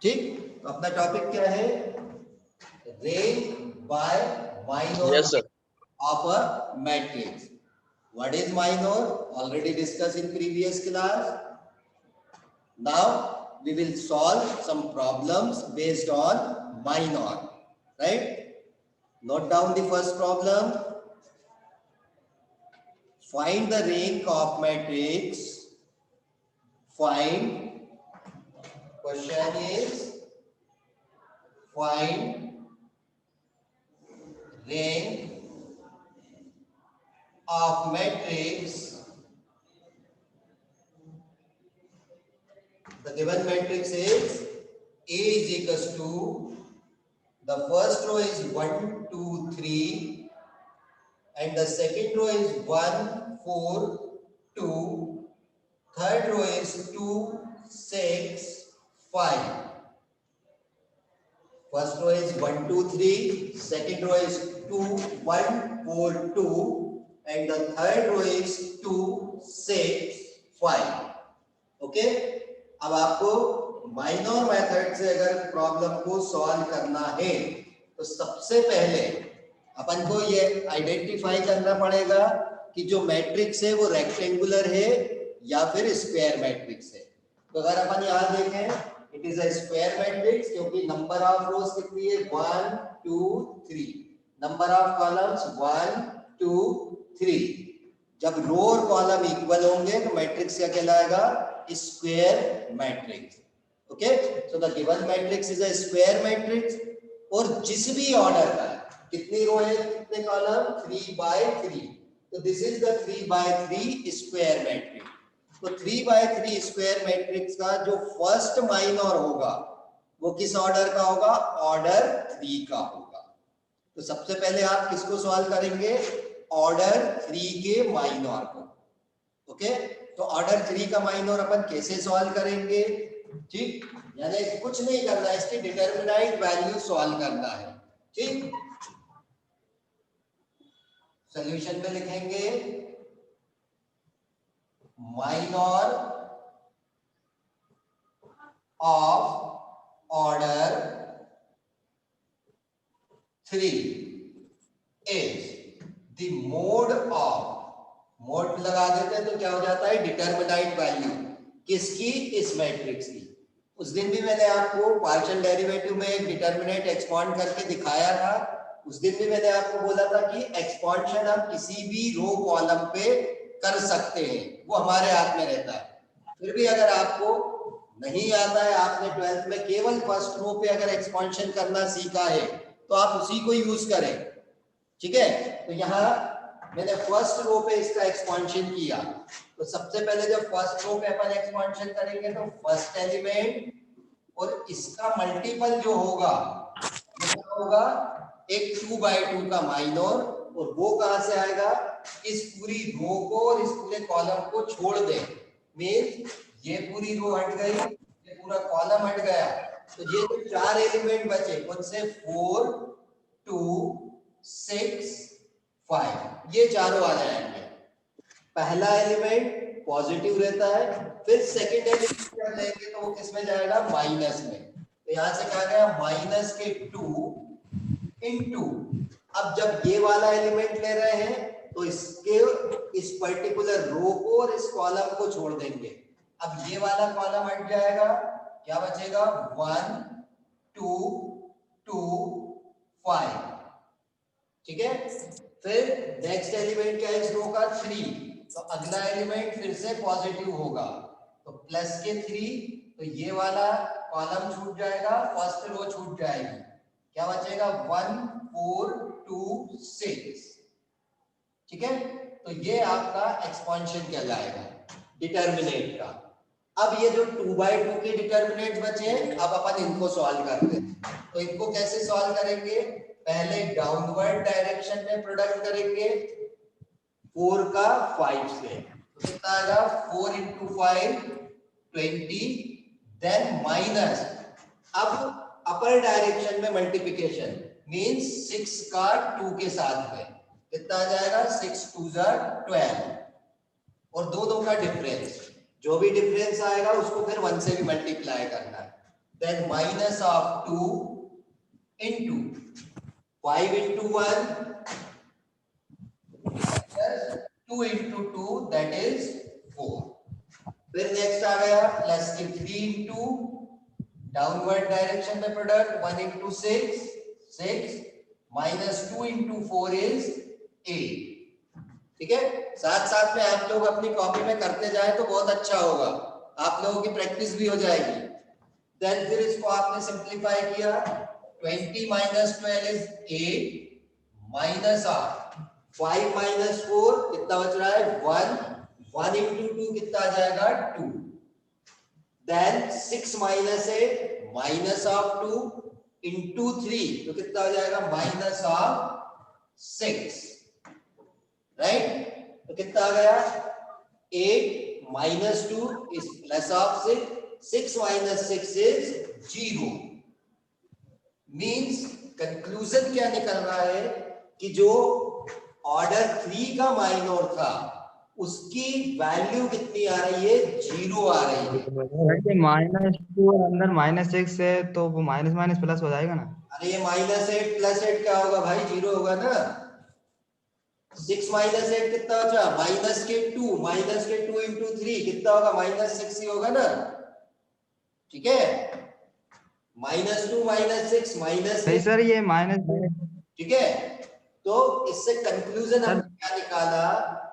ठीक, तो अपना टॉपिक क्या है? rank by minor Yes, sir. of a matrix. What is minor? Already discussed in previous class. Now we will solve some problems based on minor. Right? Note down the first problem. Find the rank of matrix. Find. Question is find rank of matrix. The given matrix is A is equals to, the first row is 1, 2, 3, and the second row is 1, 4, 2, third row is 2, 6, 5. First row is 1, 2, 3, second row is 2, 1, 4, 2, and the third row is 2, 6, 5. Okay, अब आपको minor method से अगर problem को solve करना है तो सबसे पहले अपन को ये आइडेंटिफाई करना पड़ेगा कि जो मैट्रिक्स है वो रेक्टेंगुलर है या फिर स्क्वायर मैट्रिक्स है। तो अगर अपन यहाँ देखें, it is a square matrix क्योंकि नंबर ऑफ रोज कितनी है? 1, 2, 3। Number of columns 1, 2, 3। जब रो और कॉलम इक्वल होंगे तो मैट्रिक्स क्या कहलाएगा? Square matrix. Okay, so the given matrix is a square matrix और जिस भी ऑर्डर का, कितनी रो है कितने कॉलम? 3 by 3, तो this is the 3 by 3 square matrix. तो 3 by 3 स्क्वायर मैट्रिक्स का जो फर्स्ट माइनर होगा वो किस ऑर्डर का होगा? ऑर्डर 3 का होगा। तो सबसे पहले आप किसको सॉल्व करेंगे? ऑर्डर 3 के माइनर को। ओके, तो ऑर्डर 3 का माइनर अपन कैसे सॉल्व करेंगे? ठीक, यानी कुछ नहीं करना है, इसकी डिटरमिनेंट वैल्यू सॉल्व करना है। ठीक, सॉल्यूशन में लिखेंगे minor of order 3 is the mode of, mode लगा देते हैं तो क्या हो जाता है? डिटरमिनेंट वैल्यू किसकी? इस मैट्रिक्स की। उस दिन भी मैंने आपको पार्शियल डेरिवेटिव में एक डिटरमिनेंट एक्सपांड करके दिखाया था। उस दिन भी मैंने आपको बोला था कि एक्सपांशन हम किसी भी रो कॉलम पे कर सकते हैं, वो हमारे हाथ में रहता है। फिर भी अगर आपको नहीं आता है, आपने 12th में केवल फर्स्ट रो पे अगर एक्सपांशन करना सीखा है तो आप उसी को यूज करें। ठीक है, तो यहाँ मैंने फर्स्ट रो पे इसका एक्सपांशन किया। तो सबसे पहले जब फर्स्ट रो पे अपन एक्सपांशन करेंगे तो फर्स्ट एलिमेंट और इसका मल्टीपल जो होगा वो क्या होगा? एक 2 by 2 का माइनर, और वो कहां से आएगा? इस पूरी रो को और इस पूरे कॉलम को छोड़ दे। मींस ये पूरी रो हट गई, ये पूरा कॉलम हट गया, तो ये जो 4 एलिमेंट बचे उनसे 4, 2, 6, 5 ये चारों आ जाएंगे। पहला एलिमेंट पॉजिटिव रहता है, फिर सेकंड एलिमेंट जब लेंगे तो वो किस में जाएगा? माइनस में। तो यहां से क्या गया? माइनस के 2 इनटू, अब जब ये वाला एलिमेंट ले रहे हैं तो इसके इस पर्टिकुलर रो को और इस कॉलम को छोड़ देंगे। अब ये वाला कॉलम हट जाएगा, क्या बचेगा? 1, 2, 2, 5। ठीक है, फिर नेक्स्ट एलिमेंट क्या है इस रो का? 3, तो अगला एलिमेंट फिर से पॉजिटिव होगा, तो प्लस के 3, तो ये वाला कॉलम छूट जाएगा, फर्स्ट रो छूट जाएगी, क्या बचेगा? 1, 4, 2, 6। ठीक है, तो ये आपका एक्सपांशन कहलाएगा डिटरमिनेंट का। अब ये जो 2 by 2 के डिटरमिनेंट बचे हैं, अब अपन इनको सॉल्व करते हैं। तो इनको कैसे सॉल्व करेंगे? पहले डाउनवर्ड डायरेक्शन में प्रोडक्ट करेंगे 4 का 5 से, तो कितना आएगा? 4 into 5 20, देन माइनस, अब अपर डायरेक्शन में मल्टीप्लिकेशन मींस 6 का 2 के साथ में कितना आ जाएगा? 6 2 12, और दोनों का डिफरेंस, जो भी डिफरेंस आएगा उसको फिर 1 से भी मल्टीप्लाई करना है। then minus of 2 into 5 into 1 plus 2 into 2 that is 4. फिर नेक्स्ट आ गया प्लस के 3 into डाउनवर्ड डायरेक्शन में product 1 into 6 minus 2 into 4 is 8. ठीक है, साथ साथ में आप लोग अपनी कॉपी में करते जाए तो बहुत अच्छा होगा, आप लोगों की प्रैक्टिस भी हो जाएगी। देन फिर इसको आपने सिंप्लीफाई किया, 20 minus 12 is 8 minus 5 minus 4 कितना बच रहा है 1 into 2 कितना आ जाएगा 2, then 6 minus 8 minus of 2 into 3 तो कितना हो जाएगा minus of 6, राइट। तो कितना आ गया 8 minus 2 is plus of 6 minus 6 is 0। Means conclusion क्या निकल रहा है कि जो ऑर्डर 3 का माइनर था उसकी वैल्यू कितनी आ रही है 0 आ रही है। -2 और अंदर -6 है तो वो माइनस माइनस प्लस हो जाएगा ना। अरे ये -8 प्लस 8 क्या होगा भाई 0 होगा ना। 6 minus 8 कितना बचा -2 into 3 कितना होगा -6 ही होगा ना, ठीक है। -2 -6 नहीं सर ये माइनस, ठीक है। तो इससे कंक्लूजन हम क्या निकाला,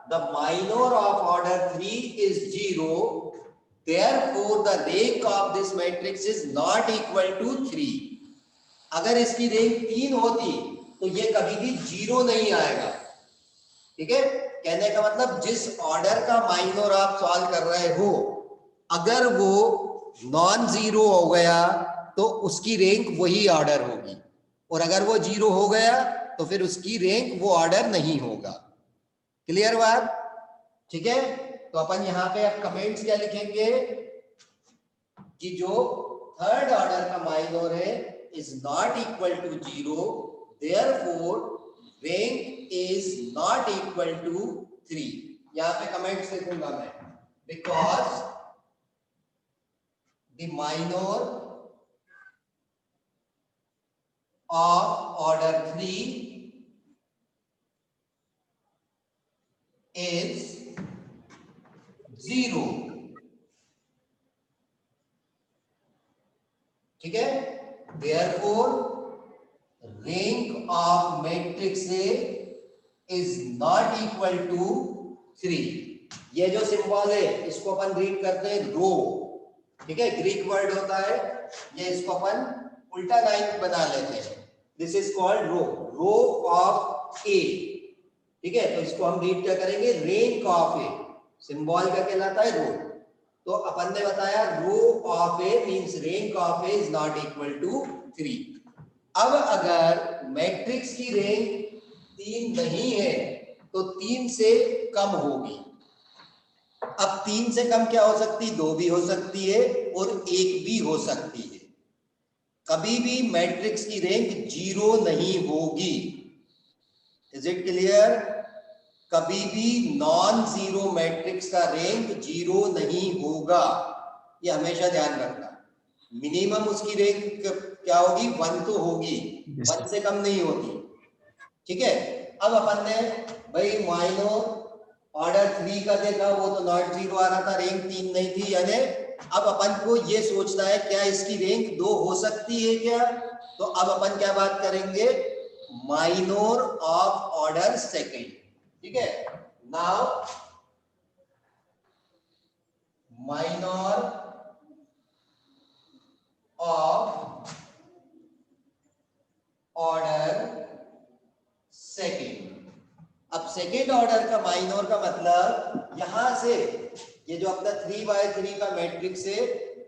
the minor of order 3 is 0, therefore the rank of this matrix is not equal to 3। अगर इसकी रैंक 3 होती तो ये कभी भी 0 नहीं आएगा, ठीक है। कहने का मतलब जिस ऑर्डर का माइनर आप सॉल्व कर रहे हो अगर वो नॉन जीरो हो गया तो उसकी रैंक वही ऑर्डर होगी, और अगर वो 0 हो गया तो फिर उसकी रैंक वो ऑर्डर नहीं होगा। क्लियर बात, ठीक है। तो अपन यहाँ पे अब कमेंट्स क्या लिखेंगे कि जो थर्ड ऑर्डर का माइनर है is not equal to 0, therefore rank is not equal to 3। यहाँ पे कमेंट्स लिखूंगा मैं, because the minor of order 3 is 0, ठीक है। therefore rank of matrix A is not equal to 3। ये जो सिंबल है इसको अपन रीड करते हैं रो, ठीक है, ग्रीक वर्ड होता है ये, इसको अपन उल्टा लाइन बना लेते हैं, this is called row of A, ठीक है। तो इसको हम रीड क्या करेंगे, रैंक ऑफ ए, सिंबल का कहलाता है रो। तो अपन ने बताया row of A means rank of A is not equal to 3। अब अगर मैट्रिक्स की रैंक 3 नहीं है तो 3 से कम होगी। अब 3 से कम क्या हो सकती, 2 भी हो सकती है और 1 भी हो सकती है। कभी भी मैट्रिक्स की रैंक 0 नहीं होगी। Is it clear? कभी भी नॉन जीरो मैट्रिक्स का रैंक 0 नहीं होगा, ये हमेशा ध्यान रखना। मिनिमम उसकी रैंक क्या होगी, 1 तो होगी, 1 से कम नहीं होती, ठीक है। अब अपन ने भाई माइनर ऑर्डर 3 का देखा, वो तो नॉट 0 आ रहा था, रैंक 3 नहीं थी, यानी अब अपन को ये सोचना है क्या इसकी रैंक 2 हो सकती है क्या। तो अब अपन क्या बात करेंगे, माइनर ऑफ ऑर्डर सेकंड, ठीक है। Now minor of order second. अब सेकेंड ऑर्डर का माइनर का मतलब यहां से ये जो अपना 3x3 का मैट्रिक्स है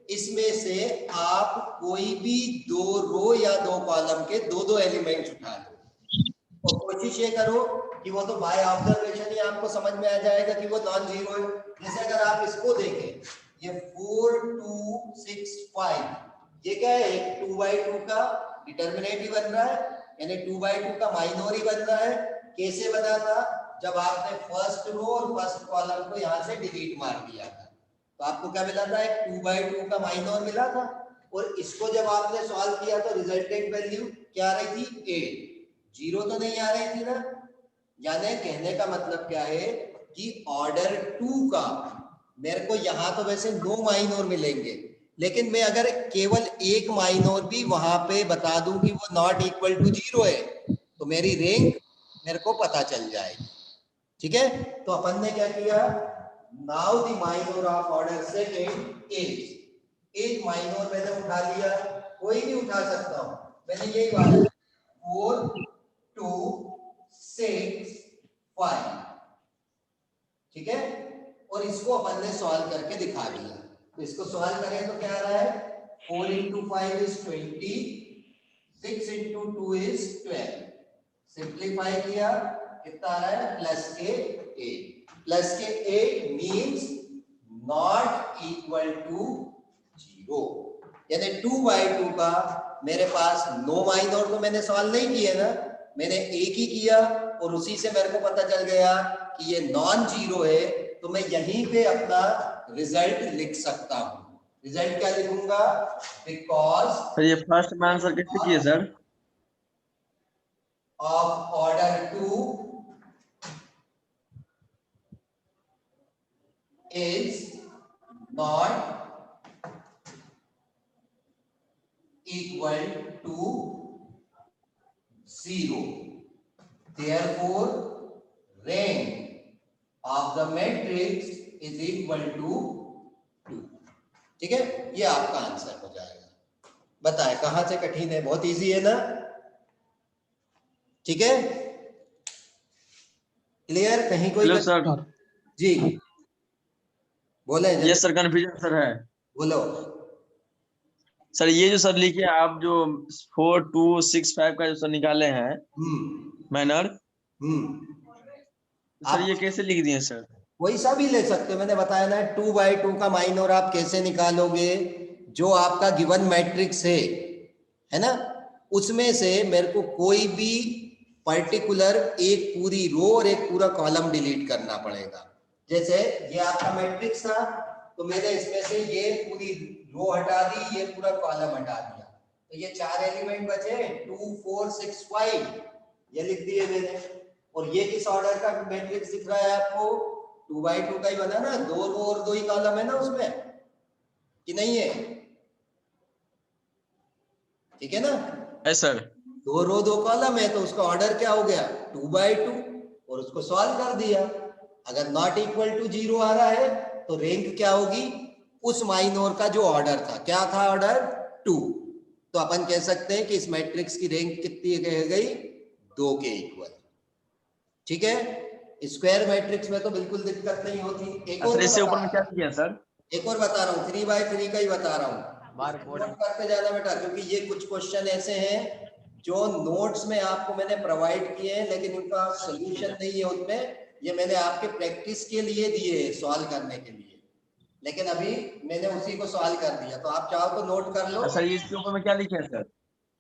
इसमें से आप कोई भी 2 रो या 2 कॉलम के 2-2 एलिमेंट्स उठा लो और कोशिश ये करो कि वो तो बाय ऑब्जर्वेशन ही आपको समझ में आ जाएगा कि वो नॉन जीरो है। जैसे अगर आप इसको देखें, ये 4 2 6 5, ये क्या है, एक 2x2 का डिटरमिनेंट ही बन रहा है, यानी 2x2 का माइनर ही बन रहा है। कैसे बना था, जब आपने फर्स्ट रो और फर्स्ट कॉलम को यहां से डिलीट मार दिया था तो आपको क्या मिला था, एक 2x2 का माइनर मिला था। और इसको जब आपने सॉल्व किया तो रिजल्टेंट वैल्यू क्या आ रही थी 8, 0 तो नहीं आ रही थी ना। यानी कहने का मतलब क्या है कि ऑर्डर 2 का मेरे को यहां तो वैसे 9 माइनर मिलेंगे, लेकिन मैं अगर केवल एक माइनर भी वहां पे बता दूं कि वो नॉट इक्वल टू 0 है तो मेरी रैंक मेरे को पता चल जाएगी। ठीक है, तो अपन ने क्या किया, now the minor of order second is, एक माइनर मैंने उठा लिया, कोई भी उठा सकता हूं, मैंने यही बात 4 2 6 5, ठीक है, और इसको अपन ने सॉल्व करके दिखा दिया। तो इसको सॉल्व करें तो क्या आ रहा है, 4 into 5 is 20, 6 into 2 is 12, simplify किया कितना आ रहा है प्लस के 8, प्लस के 8 मीन्स नॉट इक्वल टू 0, यानी 2/2 का मेरे पास 9 माइनर तो मैंने सॉल्व नहीं किए ना, मैंने एक ही किया और उसी से मेरे को पता चल गया कि ये नॉन जीरो है, तो मैं यहीं पे अपना रिजल्ट लिख सकता हूं। रिजल्ट क्या लिखूंगा, बिकॉज सर ये फर्स्ट में आंसर कैसे किए sir? of order 2 is not equal to 0, therefore rank of the matrix is equal to 2। ठीक है, ये आपका आंसर हो जाएगा। बताएं कहां से कठिन है, बहुत इजी है ना। ठीक है, क्लियर, कहीं कोई हेलो सर। जी बोले। ये सर कन्फ्यूजन सर है। बोलो सर ये जो सर लिखे आप जो 4 2 6 5 का जो सर निकाले हैं मैनर, सर ये कैसे लिख दिए सर? वही सा भी ले सकते हो, मैंने बताया ना 2/2 का माइनर आप कैसे निकालोगे, जो आपका गिवन मैट्रिक्स है ना, उसमें से मेरे को कोई भी पर्टिकुलर एक पूरी रो और एक पूरा कॉलम डिलीट करना पड़ेगा। जैसे ये आपका मैट्रिक्स था तो मैंने इसमें से ये पूरी रो हटा दी, ये पूरा कॉलम हटा दिया, तो ये 4 एलिमेंट बचे 2 4 6 5, ये लिख दिए मैंने। और ये किस ऑर्डर का मैट्रिक्स दिख रहा है आपको, 2/2 का ही बना ना, 2 रो और 2 ही कॉलम है ना उसमें, कि नहीं है? ठीक है ना, है सर। 2 रो 2 कॉलम है तो उसका ऑर्डर क्या हो गया 2/2, और उसको सॉल्व कर दिया। अगर नॉट इक्वल टू 0 आ रहा है तो रैंक क्या होगी, उस माइनर का जो ऑर्डर था, क्या था ऑर्डर 2, तो अपन कह सकते हैं कि इस मैट्रिक्स की रैंक कितनी रह गई, 2 के इक्वल। ठीक है, स्क्वायर मैट्रिक्स में तो बिल्कुल दिक्कत नहीं होती। एक और इससे ऊपर में क्या किया सर? एक और बता रहा हूँ, 3/3 का ही बता रहा हूँ, करते जाना बेटा, क्योंकि ये कुछ क्वेश्चन ऐसे हैं जो नोट्स में आपको मैंने प्रोवाइड किए हैं लेकिन उनका सोल्यूशन नहीं है उनमें, ये मैंने आपके प्रैक्टिस के लिए दिए हैं, सॉल्व करने के लिए, लेकिन अभी मैंने उसी को सॉल्व कर दिया, तो आप चाहो तो नोट कर लो। सर इसके ऊपर में क्या लिखे हैं सर?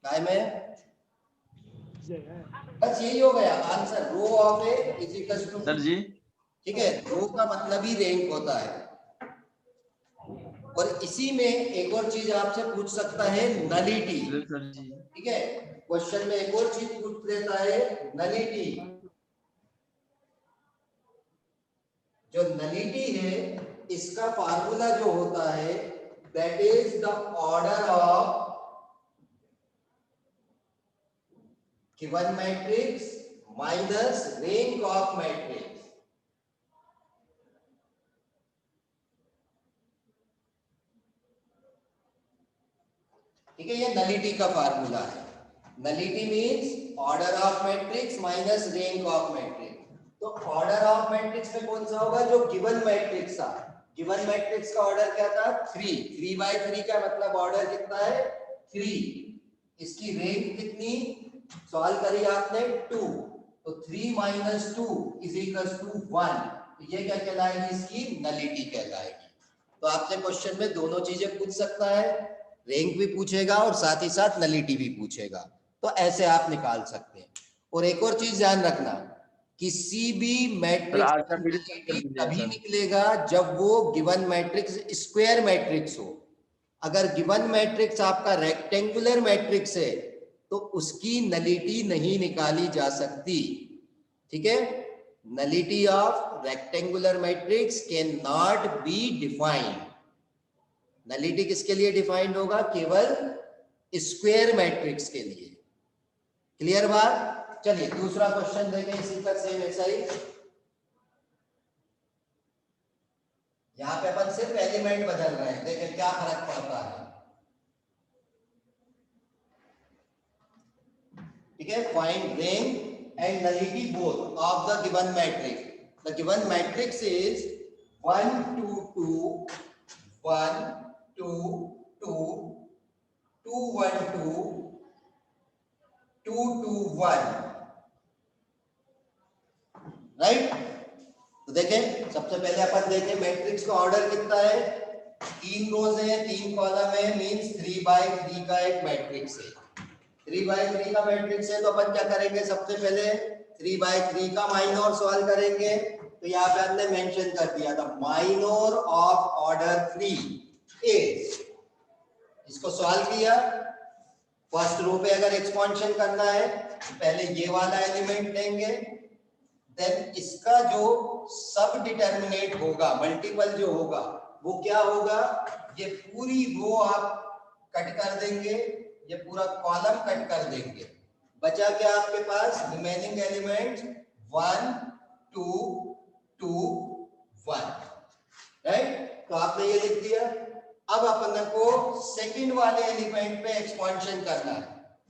काय में बस यही हो गया answer, row of A is equal to sir ji. ठीक है, रो का मतलब ही रैंक होता है। और इसी में एक और चीज आपसे पूछ सकता है, नलिटी। ठीक है, क्वेश्चन में एक और चीज पूछ देता है, नलिटी। जो नलिटी है इसका फार्मूला जो होता है that is the order of given matrix minus rank of matrix. ठीक है, ये नलिटी का फार्मूला है। Nullity means order of matrix minus rank of matrix. तो ऑर्डर ऑफ मैट्रिक्स में कौन सा होगा, जो गिवन मैट्रिक्स था। गिवन मैट्रिक्स का ऑर्डर क्या था 3, 3/3 का मतलब ऑर्डर कितना है 3, इसकी रैंक कितनी सॉल्व करी आपने 2, तो 3 - 2 = 1, तो ये क्या कहलाएगी, इसकी नलिटी कहलाएगी। तो आपसे क्वेश्चन में दोनों चीजें पूछ सकता है, रैंक भी पूछेगा और साथ ही साथ नलिटी भी पूछेगा, तो ऐसे आप निकाल सकते हैं। और एक और चीज ध्यान रखना, किसी भी मैट्रिक्स तभी निकलेगा जब वो गिवन मैट्रिक्स स्क्वायर मैट्रिक्स हो। अगर गिवन मैट्रिक्स आपका रेक्टेंगुलर मैट्रिक्स है तो उसकी नलिटी नहीं निकाली जा सकती, ठीक है। Nullity of rectangular matrix can not be defined. Nullity किसके लिए डिफाइंड होगा? केवल स्क्वायर मैट्रिक्स के लिए। क्लियर बात? चलिए दूसरा क्वेश्चन देखें इसी का, सेम ऐसा ही। यहां पे अपन सिर्फ एलिमेंट बदल रहे हैं, देखें क्या फर्क पड़ता है। ठीक है, find range and nullity both of the given matrix. The given matrix is 1 2 2 1 2 2 2 1 2 2 2 1, right. तो देखें सबसे पहले अपन देखें मैट्रिक्स का ऑर्डर कितना है। 3 रोज है, 3 कॉलम है, मींस 3 बाय 3 का एक मैट्रिक्स है। 3 बाय 3 का मैट्रिक्स है तो अपन क्या करेंगे, सबसे पहले 3 बाय 3 का माइनर सॉल्व करेंगे। तो यहाँ पे हमने मेंशन कर दिया था माइनर ऑफ ऑर्डर 3 इज, इसको सॉल्व किया। फर्स्ट रो पे अगर एक्सपेंशन करना है तो पहले ये वाला एलिमेंट लेंगे, देन इसका जो सब डिटर्मिनेट होगा, मल्टीपल जो होगा वो क्या होगा, ये पूरी रो आप कट कर देंगे, ये पूरा कॉलम कट कर देंगे। बचा क्या आपके पास, रिमेनिंग एलिमेंट्स 1 2 2 1, राइट। तो आपने ये लिख दिया। अब अपन को सेकंड वाले एलिमेंट पे एक्सपेंशन करना है।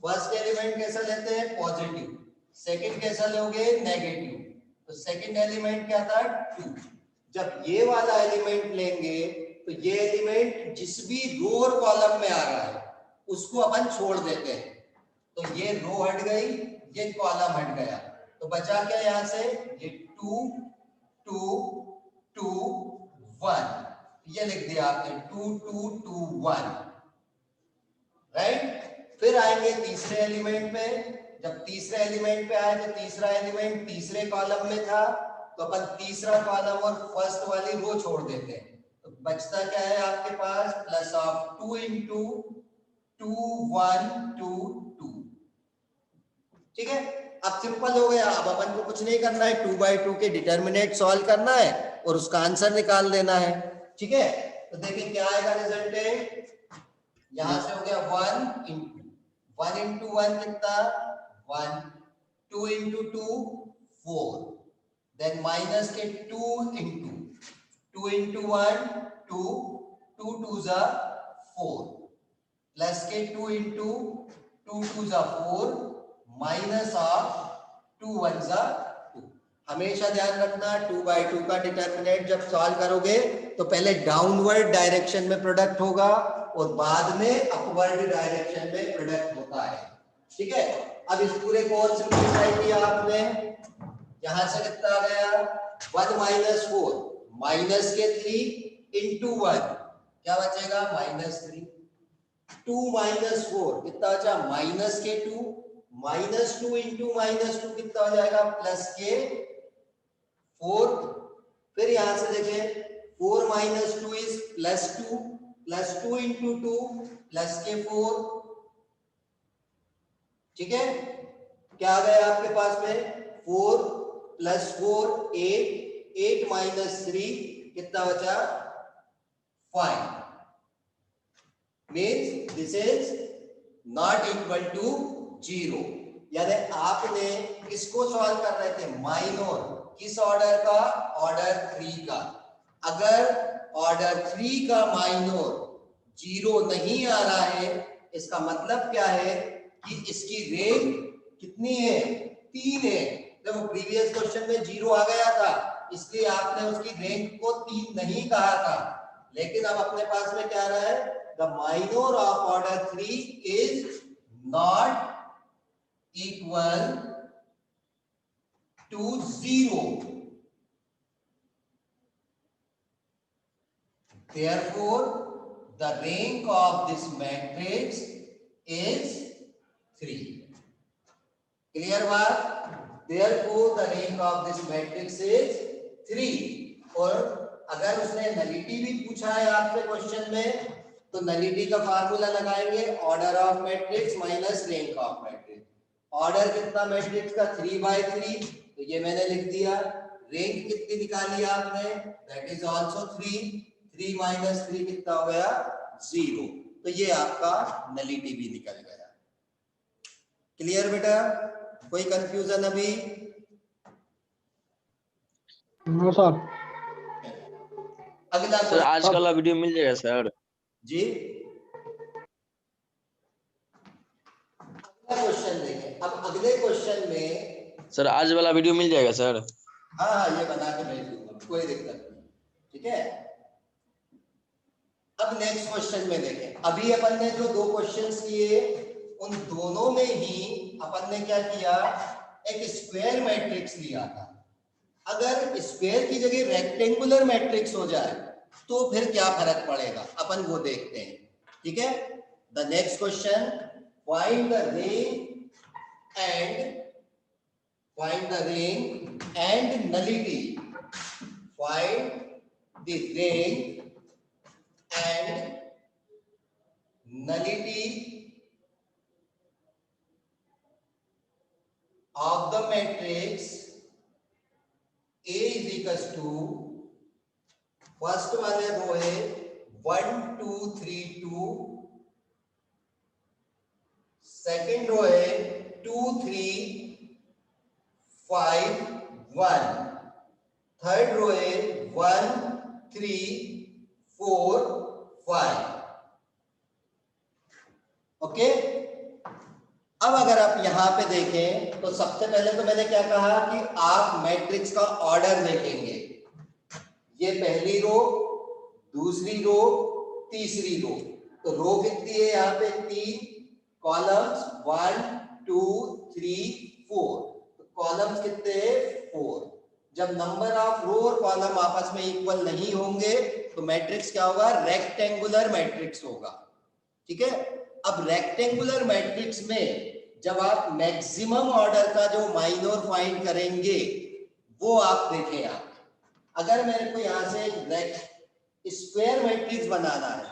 फर्स्ट एलिमेंट कैसा लेते हैं, पॉजिटिव, सेकंड कैसा लोगे, नेगेटिव। तो सेकंड एलिमेंट क्या था, 2। जब ये वाला एलिमेंट लेंगे तो ये एलिमेंट जिस भी रो और कॉलम में आ रहा है उसको अपन छोड़ देते हैं। तो ये रो हट गई, ये कॉलम हट गया, तो बचा क्या यहां से, ये 2 2 2 1, ये लिख दिया आपने 2 2 2 1, राइट। फिर आएंगे तीसरे एलिमेंट पे। जब तीसरे एलिमेंट पे आए तो तीसरा एलिमेंट तीसरे कॉलम में था, तो अपन तीसरा कॉलम और फर्स्ट वाली रो छोड़ देते हैं। तो बचता क्या है आपके पास, प्लस ऑफ 2 इंटू 2 1 2 2, ठीक है। अब सिंपल हो गया, अब अपन को कुछ नहीं करना है, 2 बाई 2 के डिटर्मिनेट सॉल्व करना है और उसका आंसर निकाल देना है, ठीक है। तो देखिए क्या आएगा रिजल्टेंट, यहां से हो गया 1 इंटू 1 कितना, 1, 2 इंटू 2 4, देन माइनस के 2 इंटू 2 इंटू 1 2 2 2 जा 4, प्लस के 2 इंटू 2 2 जा 4, माइनस ऑफ 2 1 जा 2। हमेशा ध्यान रखना 2 बाई 2 का डिटर्मिनेंट जब सॉल्व करोगे तो पहले डाउनवर्ड डायरेक्शन में प्रोडक्ट होगा और बाद में अपवर्ड डायरेक्शन में प्रोडक्ट होता है, ठीक है। अब इस पूरे को और सिंपलीफाई किया आपने, यहां से कितना आ गया, 1 माइनस 4, माइनस के 3 इंटू 1, क्या बचेगा, -3। 2 माइनस 4 कितना बचा, माइनस के 2, -2 इंटू -2 कितना हो जाएगा, प्लस के 4। फिर यहां से देखें 4 माइनस 2 इज +2, +2 इंटू 2 प्लस के 4, ठीक है। क्या आ गया आपके पास में, 4 + 4 8, 8 माइनस 3 कितना बचा, 5, means this is not equal to 0। यानी आपने किसको सॉल्व कर रहे थे, माइनर, किस ऑर्डर का, ऑर्डर 3 का। अगर ऑर्डर 3 का माइनर 0 नहीं आ रहा है, इसका मतलब क्या है कि इसकी रेंज कितनी है, 3 है। देखो प्रीवियस क्वेश्चन में 0 आ गया था, इसलिए आपने उसकी रेंज को 3 नहीं कहा था, लेकिन अब अपने पास में क्या रहा है, the minor of order 3 is not equal to 0, therefore the rank of this matrix is 3। Clear बात, therefore the rank of this matrix is 3। और अगर उसने नलिटी भी पूछा है आपसे क्वेश्चन में तो नलिटी का फार्मूला लगाएंगे, order of matrix minus rank of matrix. Order कितना मैट्रिक्स का 3/3, तो ये मैंने लिख दिया। रैंक कितनी निकाली आपने, दैट इज आल्सो 3, 3 माइनस 3 कितना हो गया, 0। तो ये आपका नलिटी भी निकल गया। क्लियर बेटा, कोई कंफ्यूजन अभी? No sir. अगला सर आज कल वीडियो मिल जाएगा सर? जी, अगला क्वेश्चन देखें। अब अगले क्वेश्चन में सर आज वाला वीडियो मिल जाएगा सर? हाँ हाँ, ये बना के भेज दूंगा, कोई दिक्कत नहीं, ठीक है। अब नेक्स्ट क्वेश्चन में देखें। अभी अपन ने जो 2 क्वेश्चंस किए, उन दोनों में ही अपन ने क्या किया, एक स्क्वायर मैट्रिक्स लिया था। अगर स्क्वायर की जगह रेक्टेंगुलर मैट्रिक्स हो जाए तो फिर क्या फर्क पड़ेगा, अपन वो देखते हैं, ठीक है। The next question, find the rank and nullity. Find the rank and nullity of the matrix A is equals to, first वाले रो है 1 2 3 2, सेकेंड रो है 2 3 5 1, थर्ड रो है 1 3 4 5। ओके, अब अगर आप यहां पे देखें तो सबसे पहले तो मैंने क्या कहा कि आप मैट्रिक्स का ऑर्डर देखेंगे। ये पहली रो, दूसरी रो, तीसरी रो। तो रो कितनी है यहाँ पे, 3 कॉलम्स, 1 2 3 4। तो कॉलम्स कितने हैं, 4। जब नंबर ऑफ रो और कॉलम आपस में इक्वल नहीं होंगे तो मैट्रिक्स क्या होगा, रेक्टेंगुलर मैट्रिक्स होगा, ठीक है। अब रेक्टेंगुलर मैट्रिक्स में जब आप मैक्सिमम ऑर्डर का जो माइनर फाइंड करेंगे वो आप देखें। आप अगर मेरे को यहां से स्क्वायर मैट्रिक्स बनाना है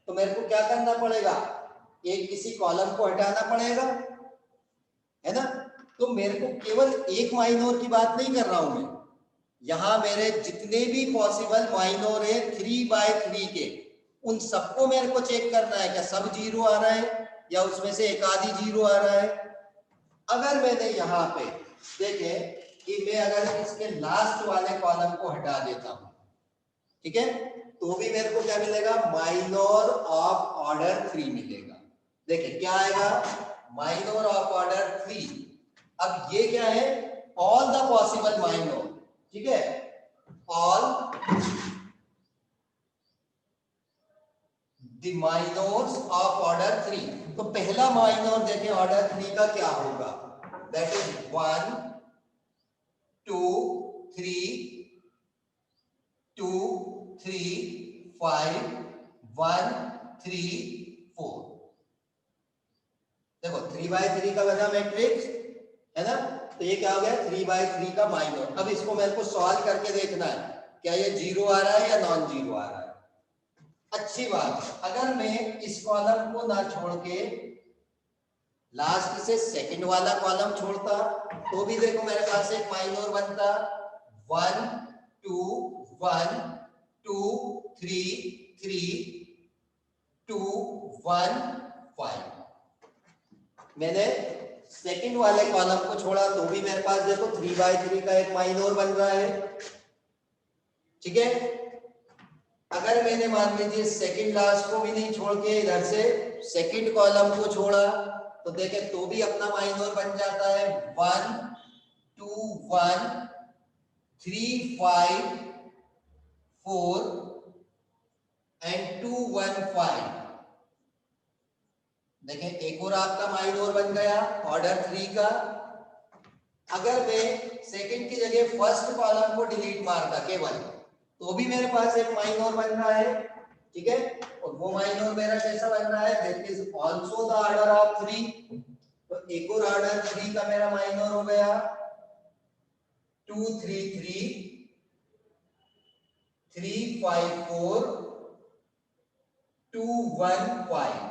तो मेरे को क्या करना पड़ेगा, एक किसी कॉलम को हटाना पड़ेगा, है ना। तो मेरे को केवल एक माइनर की बात नहीं कर रहा हूं मैं, यहां मेरे जितने भी पॉसिबल माइनर है 3/3 के, उन सबको मेरे को चेक करना है क्या सब 0 आ रहा है या उसमें से एक आधी 0 आ रहा है। अगर मैंने यहाँ पे देखे कि मैं अगर इसके लास्ट वाले कॉलम को हटा देता हूं, ठीक है, तो भी मेरे को क्या मिलेगा, माइनर ऑफ ऑर्डर 3 मिलेगा। देखिए क्या आएगा, माइनर ऑफ ऑर्डर 3। अब ये क्या है, ऑल द पॉसिबल माइनर, ठीक है, all the minors of order 3। तो पहला माइनर देखें ऑर्डर 3 का क्या होगा, दैट इज 1 2 3 2 3 5 1 3 4। देखो 3/3 का बना मैट्रिक्स, है ना। तो ये क्या हो गया, 3/3 का माइनर। अब इसको मेरे को सॉल्व करके देखना है क्या ये 0 आ रहा है या नॉन 0 आ रहा है। अच्छी बात है, अगर मैं इस कॉलम को ना छोड़ के लास्ट से सेकंड वाला कॉलम छोड़ता तो भी देखो मेरे पास एक माइनर बनता, 1 2 1 2 3 3 2 1 5। मैंने सेकंड वाले कॉलम को छोड़ा तो भी मेरे पास देखो 3/3 का एक माइनर बन रहा है, ठीक है। अगर मैंने मान लीजिए सेकंड लास्ट को भी नहीं छोड़ के इधर से सेकंड कॉलम को छोड़ा तो देखे तो भी अपना माइनर बन जाता है, 1 2 1 3 5 4 एंड 2 1 5। देखें एक और आपका माइनर बन गया ऑर्डर 3 का। अगर मैं सेकंड की जगह फर्स्ट कॉलम को डिलीट मारता केवल तो भी मेरे पास एक माइनर बन रहा है, ठीक है। और वो माइनर मेरा कैसा बन रहा है, that is also the order of 3। तो एक और ऑर्डर 3 का मेरा माइनर हो गया 2 3 3 3 5 4 215।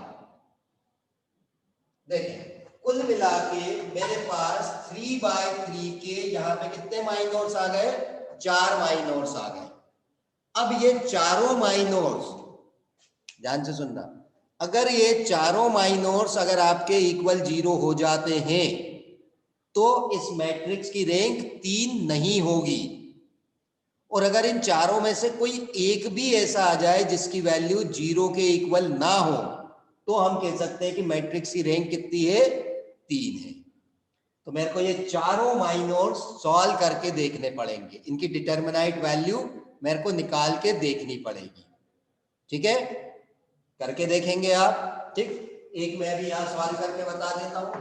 देखिए कुल मिला के मेरे पास 3/3 के यहाँ पे कितने माइनोर्स आ गए, 4 माइनोर्स आ गए। अब ये चारों माइनोर्स ध्यान से सुनना, अगर ये चारों माइनोर्स अगर आपके इक्वल 0 हो जाते हैं तो इस मैट्रिक्स की रैंक 3 नहीं होगी। और अगर इन चारों में से कोई एक भी ऐसा आ जाए जिसकी वैल्यू 0 के इक्वल ना हो तो हम कह सकते हैं कि मैट्रिक्स की रैंक कितनी है, 3 है। तो मेरे को ये चारों माइनोर्स सॉल्व करके देखने पड़ेंगे, इनकी डिटरमिनेंट वैल्यू मेरे को निकाल के देखनी पड़ेगी। ठीक है, करके देखेंगे आप। ठीक, एक मैं भी यहाँ सॉल्व करके बता देता हूँ।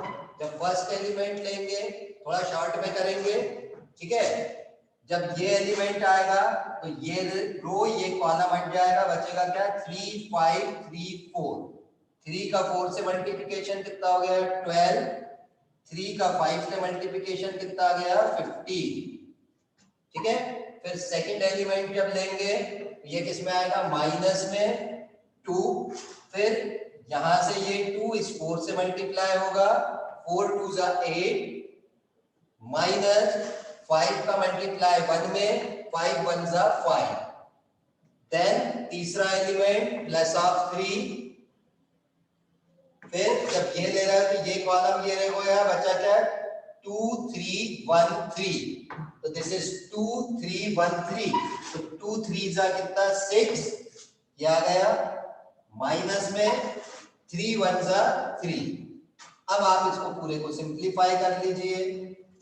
जब फर्स्ट एलिमेंट लेंगे, थोड़ा शॉर्ट में करेंगे, ठीक है। जब ये एलिमेंट आएगा तो ये रो ये कॉलम हट जाएगा, बचेगा क्या, 3 5 3 4। 3 का 4 से मल्टीप्लिकेशन कितना हो गया, 12। 3 का 5 से मल्टीप्लिकेशन कितना आ गया, 15। ठीक है, फिर सेकंड एलिमेंट जब लेंगे ये किस में आएगा, माइनस में 2। फिर यहां से ये 2 इस 4 से मल्टीप्लाई होगा, 4 2 जा 8, माइनस 5 का मल्टीप्लाई 1 में, 5 1 जा 5। देन तीसरा एलिमेंट प्लस ऑफ 3। फिर जब ये ले रहा है तो ये कॉलम ये रह गया, बचा क्या, 2 3 1 3। तो दिस इज 2 3 1 3। तो 2 3 जा कितना, 6, ये आ गया, माइनस में 3 1 जा 3। अब आप इसको पूरे को सिंप्लीफाई कर लीजिए,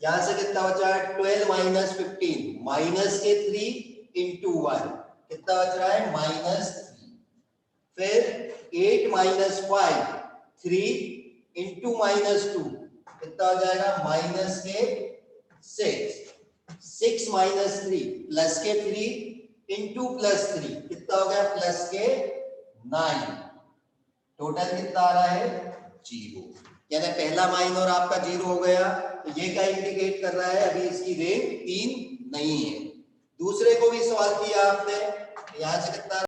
यहां से कितना बचा, 12 माइनस 15, माइनस के 3 इंटू 1 कितना बच रहा है, -3। फिर 8 माइनस 5 3 इंटू -2 कितना हो जाएगा, माइनस के 6। 6 माइनस 3 प्लस के 3 इंटू +3 कितना हो गया, प्लस के 9। टोटल कितना आ रहा है, 0। यानी पहला माइनर आपका 0 हो गया। तो ये क्या इंडिकेट कर रहा है, अभी इसकी रैंक 3 नहीं है। दूसरे को भी सवाल किया आपने, यहां से कितना